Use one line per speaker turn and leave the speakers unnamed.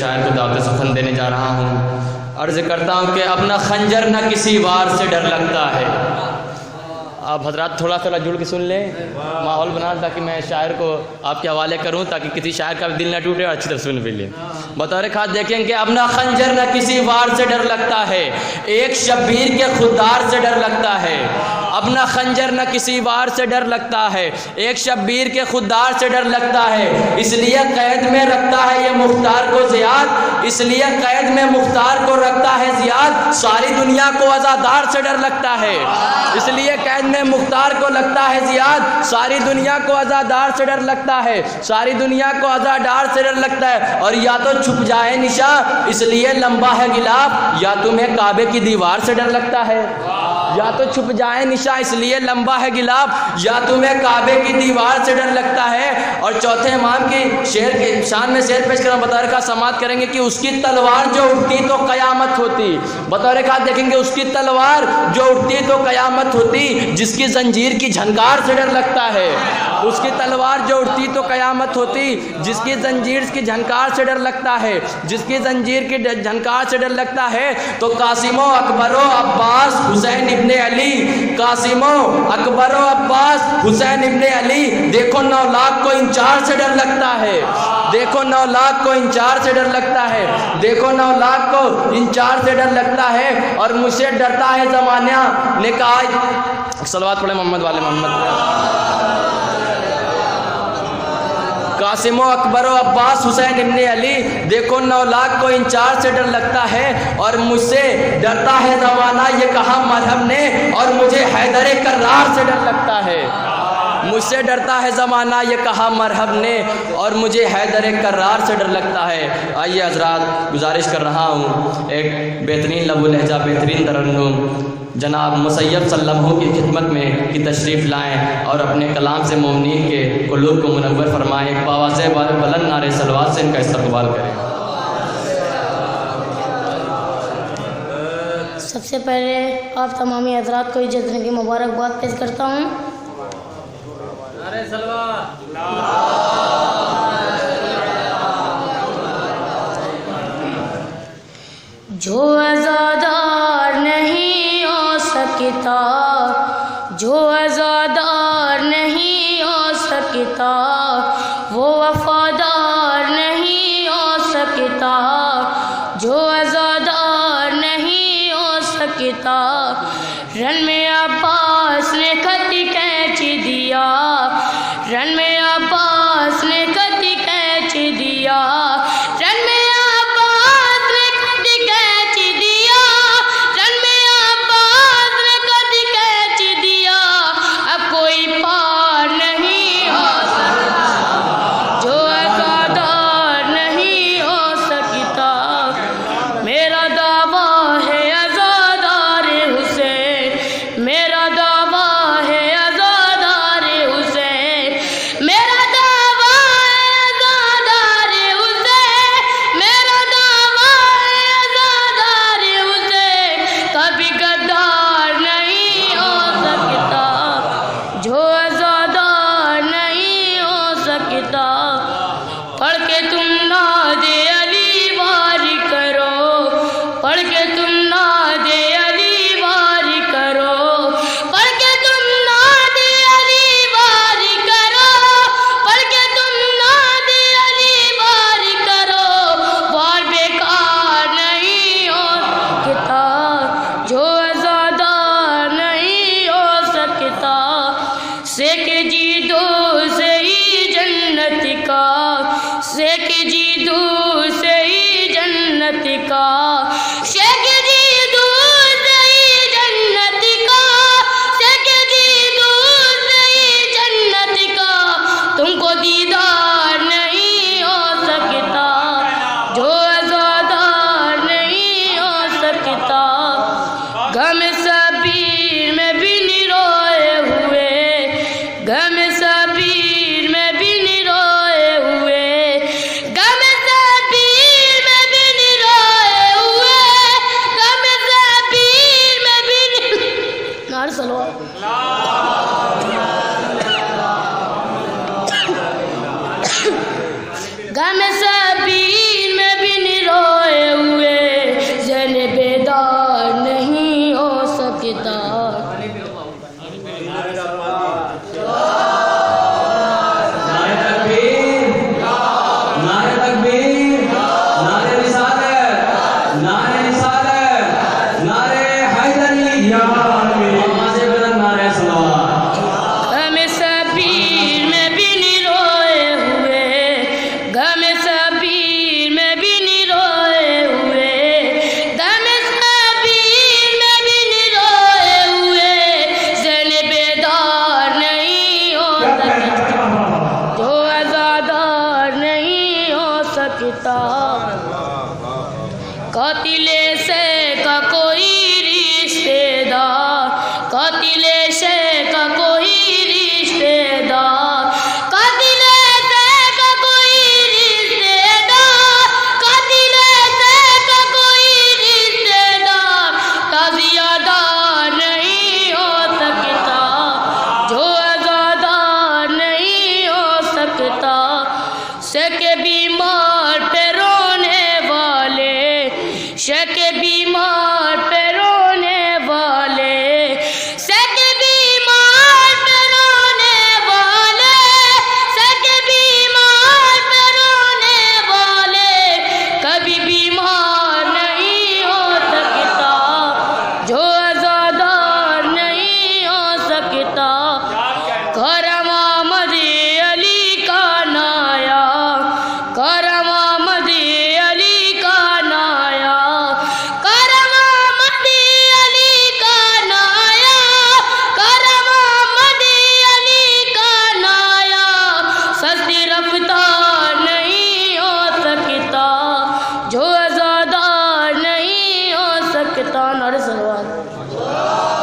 شاعر کو دعوت سخن دینے جا رہا ہوں۔ عرض کرتا ہوں کہ اپنا خنجر نہ کسی وار سے ڈر لگتا ہے۔ آپ حضرات تھوڑا تھوڑا جڑ کے سن لیں، ماحول بنا تاکہ میں شاعر کو آپ کے حوالے کروں تاکہ کسی شاعر کا بھی دل نہ ٹوٹے اور اچھی طرح سن بھی لیں۔ بطور خاص دیکھیں کہ اپنا خنجر نہ کسی وار سے ڈر لگتا ہے، ایک شبیر کے خوددار سے ڈر لگتا ہے۔ اپنا خنجر نہ کسی وار سے ڈر لگتا ہے، ایک شبیر کے خوددار سے ڈر لگتا ہے، اس لیے قید میں رکھتا ہے یہ مختار کو زیاد، اس لیے قید میں مختار کو رکھتا ہے زیاد، ساری دنیا کو عزادار سے ڈر لگتا ہے، اس لیے قید میں مختار کو لگتا ہے زیاد، ساری دنیا کو عزادار سے ڈر لگتا ہے، ساری دنیا کو عزادار سے ڈر لگتا ہے۔ اور یا تو چھپ جائے نشاں اس لیے لمبا ہے غلاف، یا تمہیں کعبے کی دیوار سے ڈر لگتا ہے، یا تو چھپ جائے نشاں اس لیے لمبا ہے غلاف، یا تمہیں کعبے کی دیوار سے ڈر لگتا ہے۔ اور چوتھے امام کی شعر کی شان میں شعر پیش کرنا بطور کا سماعت کریں گے کہ اس کی تلوار جو اٹھتی تو قیامت ہوتی، بطور کا دیکھیں گے اس کی تلوار جو اٹھتی تو قیامت ہوتی، جس کی زنجیر کی جھنکار سے ڈر لگتا ہے، اس کی تلوار جو اٹھتی تو قیامت ہوتی، جس کی زنجیر کی جھنکار سے ڈر لگتا ہے، جس کی زنجیر کی جھنکار سے ڈر لگتا ہے۔ تو قاسم و اکبر و عباس حسین ابن علی، قاسم و اکبر و عباس حسین ابن علی، دیکھو 9 لاکھ کو انچار سے ڈر لگتا ہے، دیکھو 9 لاکھ کو انچار سے ڈر لگتا ہے، دیکھو 9 لاکھ کو انچار سے ڈر لگتا ہے۔ اور مجھ سے ڈرتا ہے زمانہ نے کہا، صلوات پڑھیں محمد والے محمد۔ قاسم و اکبر و عباس حسین ابن علی، دیکھو 9 لاکھ کو انچار سے ڈر لگتا ہے، اور مجھ سے ڈرتا ہے زمانہ یہ کہا مرہم نے، اور مجھے حیدر کرار سے ڈر لگتا ہے، مجھ سے ڈرتا ہے زمانہ یہ کہا مرحب نے، اور مجھے حیدر کرار سے ڈر لگتا ہے۔ آئیے حضرات گزارش کر رہا ہوں، ایک بہترین لب و لہجہ بہترین ترنم جناب مسیب صلی اللہ علیہ وسلم کی خدمت میں کی تشریف لائیں اور اپنے کلام سے مومنین کے قلوب کو منور فرمائیں۔ ایک باواز بلند نعرے صلوات سے ان کا استقبال کریں۔
سب سے پہلے آپ تمامی حضرات کو عزت کی مبارکباد پیش کرتا ہوں۔ جو عزادار نہیں ہو سکتا، جو عزادار نہیں ہو سکتا، وہ وفادار نہیں ہو سکتا، جو عزادار نہیں ہو سکتا۔ رن میں عباس نے خط کھینچ دیا، رن میں عباس نے خط کھینچ دیا، رن میں عباس نے خط کھینچ دیا، رن میں عباس نے خط کھینچ دیا۔ اب کوئی پار نہیں ہو سکتا، جو عزادار نہیں ہو سکتا۔ میرا دعویٰ ہے عزادار حسین، میرا دعویٰ ہے عزادار حسین، میرا دعویٰ ہے عزادار حسین، میرا دعویٰ ہے عزادار حسین۔ کبھی غدار نہیں ہو سکتا، جو عزادار نہیں ہو سکتا۔ پڑھ کے تم ناد علی وار کرو، پڑھ کے تم ناد علی وار کرو، پڑھ کے تم ناد علی وار کرو، پڑھ کے تم ناد علی وار کرو۔ وار بیکار نہیں ہو سکتا، جو عزادار نہیں ہو سکتا۔ سیک جی دو سے ہی جنت کا، سیک جی دو سے ہی جنت کا، سیک جی دو سے ہی جنت کا، سیک جی دو سے ہی جنت کا۔ تم کو دیدار نہیں ہو سکتا، جو عزادار نہیں ہو سکتا۔ غم سبیر میں بھی نروئے ہوئے، غم سبیر میں بھی نروئے ہوئے، غم سبیر میں بھی نروئے ہوئے، قاتل سے کا کوئی رشتے دار، قاتل سے کا کوئی رشتے دار، قاتل سے کا کوئی رشتے دار، قاتل سے کا کوئی رشتے دار تعزیہ دار نہیں ہو سکتا، جو عزادار نہیں ہو سکتا، شک بیمار پہ رونے والے، شک بیمار پہ رونے والے، شک بیمار پہ رونے والے، شک بیمار پہ رونے والے کبھی بیمار نہیں ہو سکتا، جو عزادار نہیں ہو سکتا، کرم آمد علی کا نایا، کرم آمد علی کا نایا، کرم آمد علی کا نایا، کرم آمد علی کا نایا، سستی رفتار نہیں ہو سکتا، جو عزادار نہیں ہو سکتا، نعرہ سلوات۔